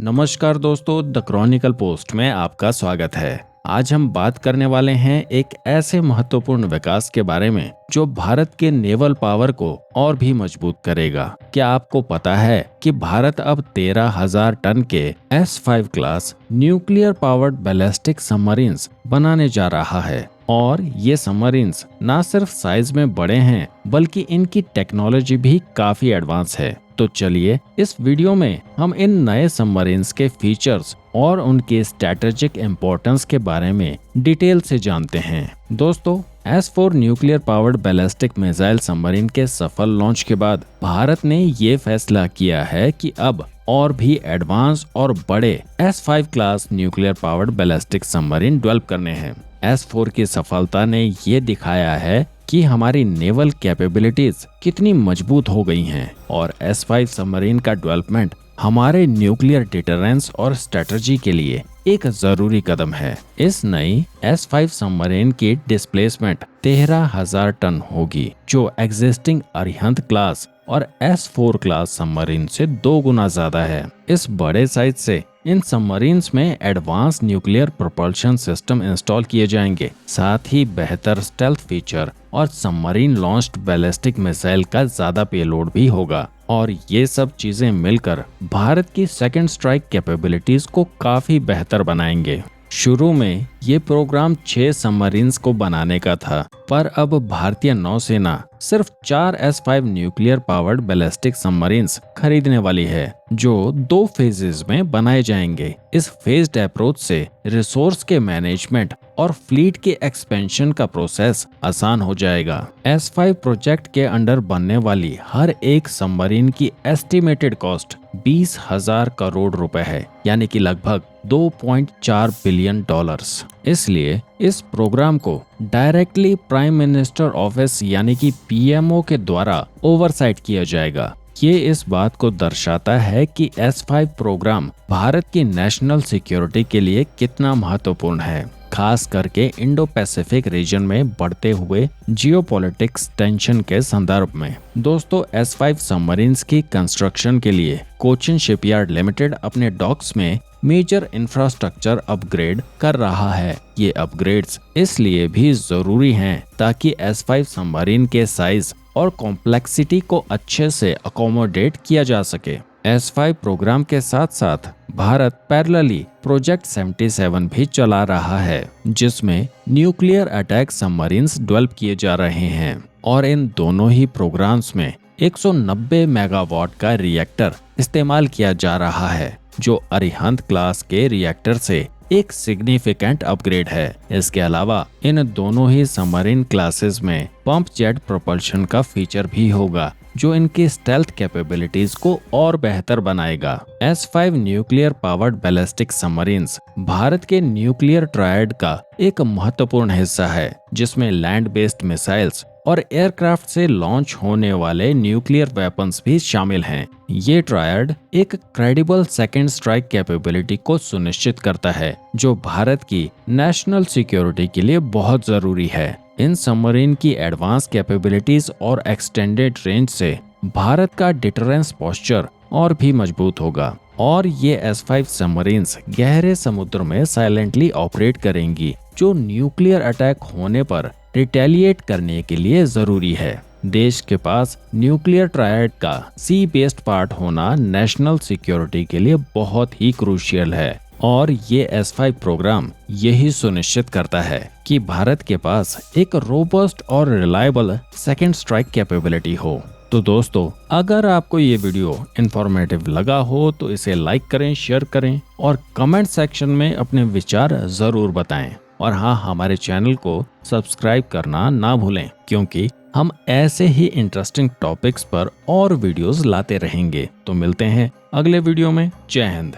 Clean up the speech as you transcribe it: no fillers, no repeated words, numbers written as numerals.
नमस्कार दोस्तों, the Chronicle post में आपका स्वागत है। आज हम बात करने वाले हैं एक ऐसे महत्वपूर्ण विकास के बारे में जो भारत के नेवल पावर को और भी मजबूत करेगा। क्या आपको पता है कि भारत अब 13,000 टन के S5 class nuclear powered ballistic submarines बनाने जा रहा है। और ये सबमरीन्स न सिर्फ साइज में बड़े हैं बल्कि इनकी टेक्नोलॉजी भी काफी एडवांस है। तो चलिए इस वीडियो में हम इन नए सबमरीन्स के फीचर्स और उनके स्ट्रेटेजिक इम्पोर्टेंस के बारे में डिटेल से जानते हैं। दोस्तों, S4 nuclear powered ballistic missile submarine के सफल लॉन्च के बाद भारत ने ये फैसला किया है कि अब और भी एडवांस और बड़े S5 class nuclear powered ballistic submarine develop करने हैं। S4 की सफलता ने ये दिखाया है कि हमारी नेवल कैपेबिलिटीज कितनी मजबूत हो गई हैं और S5 सबमरीन का डेवलपमेंट हमारे न्यूक्लियर डिटरेंस और स्ट्रेटजी के लिए एक जरूरी कदम है। इस नई S5 सबमरीन की डिस्प्लेसमेंट 13,000 टन होगी, जो एग्जिस्टिंग अरिहंत क्लास और S4 क्लास सबमरीन से 2 गुना ज्यादा है। इस बड़े साइज से इन सबमरीन्स में advance nuclear propulsion system install किए जाएंगे, साथ ही बेहतर स्टेल्थ फीचर और सबमरीन लॉन्च्ड बैलिस्टिक मिसाइल का ज्यादा पेलोड भी होगा। और ये सब चीजें मिलकर भारत की सेकंड स्ट्राइक कैपेबिलिटीज को काफी बेहतर बनाएंगे। शुरू में ये प्रोग्राम 6 सबमरीन्स को बनाने का था, पर अब भारतीय नौसेना सिर्फ 4 S5 nuclear powered ballistic submarines खरीदने वाली है, जो 2 फेजेस में बनाए जाएंगे। इस फेज्ड अप्रोच से रिसोर्स के मैनेजमेंट और फ्लीट के एक्सपेंशन का प्रोसेस आसान हो जाएगा। S5 प्रोजेक्ट के अंडर बनने वाली हर एक सबमरीन की एस्टिमेटेड कॉस्ट 20,000 करोड़ रुपए है, यानी कि लगभग $2.4 बिलियन। इसलिए इस प्रोग्राम को डायरेक्टली प्राइम मिनिस्टर ऑफिस यानी कि PMO के द्वारा ओवरसाइट किया जाएगा। ये इस बात को दर्शाता है कि S5 प्रोग्राम भारत की नेशनल सिक्योरिटी के लिए कितना महत्वपूर्ण है, खास करके इंडो पैसिफिक रीजन में बढ़ते हुए जियोपॉलिटिक्स टेंशन के संदर्भ में। दोस्तों, S5 सबमरीन्स की कंस्ट्रक्शन के लिए कोचिन शिपयार्ड लिमिटेड अपने डॉक्स में मेजर इंफ्रास्ट्रक्चर अपग्रेड कर रहा है। ये अपग्रेड्स इसलिए भी जरूरी हैं ताकि S5 सबमरीन के साइज और कॉम्प्लेक्सिटी को अच्छे से अकोमोडेट किया जा सके। S5 प्रोग्राम के साथ साथ भारत पैरेलली प्रोजेक्ट 77 भी चला रहा है, जिसमें न्यूक्लियर अटैक सबमरीन्स डेवलप किए जा रहे हैं। और इन दोनों ही प्रोग्राम्स में 190 मेगावाट का रिएक्टर इस्तेमाल किया जा रहा है, जो अरिहंत क्लास के रिएक्टर से एक सिग्निफिकेंट अपग्रेड है। इसके अलावा इन दोनों ही सबमरीन क्लासेस में पंप जेट प्रोपल्शन का फीचर भी होगा, जो इनकी स्टेल्थ कैपेबिलिटीज को और बेहतर बनाएगा। S5 nuclear powered ballistic submarines Bharat के न्यूक्लियर ट्रायड का एक महत्वपूर्ण हिस्सा है, जिसमें लैंड बेस्ड मिसाइल्स और एयरक्राफ्ट से लॉन्च होने वाले न्यूक्लियर वेपन्स भी शामिल हैं। ये ट्रायड एक क्रेडिबल सेकेंड स्ट्राइक कैपेबिलिटी को सुनिश्चित करता है, जो भारत की नेशनल सिक्योरिटी के लिए बहुत जरूरी है। इन सबमरीन की एडवांस कैपेबिलिटीज और एक्सटेंडेड रेंज से भारत का डिटरेंस पोस्चर और भी मजबूत होगा। और ये S5 सबमरीन्स गहरे समुद्र में साइलेंटली ऑपरेट करेंगी, जो न्यूक्लियर अटैक होने पर रिटेलिएट करने के लिए जरूरी है। देश के पास न्यूक्लियर ट्रायड का सी बेस्ड पार्ट होना नेशनल सिक्योरिटी के लिए बहुत ही क्रूशियल है। और ये S5 प्रोग्राम यही सुनिश्चित करता है कि भारत के पास एक रोबस्ट और रिलायबल सेकेंड स्ट्राइक कैपेबिलिटी हो। तो दोस्तों, अगर आपको ये वीडियो इंफॉर्मेटिव लगा हो तो इसे लाइक करें, शेयर करें और कमेंट सेक्शन में अपने विचार जरूर बताएं। और हाँ, हमारे चैनल को सब्सक्राइब करना ना भूलें, क्योंकि हम ऐसे ही इंटरेस्टिंग टॉपिक्स पर और वीडियोस लाते रहेंगे। तो मिलते हैं अगले वीडियो में। जय हिंद।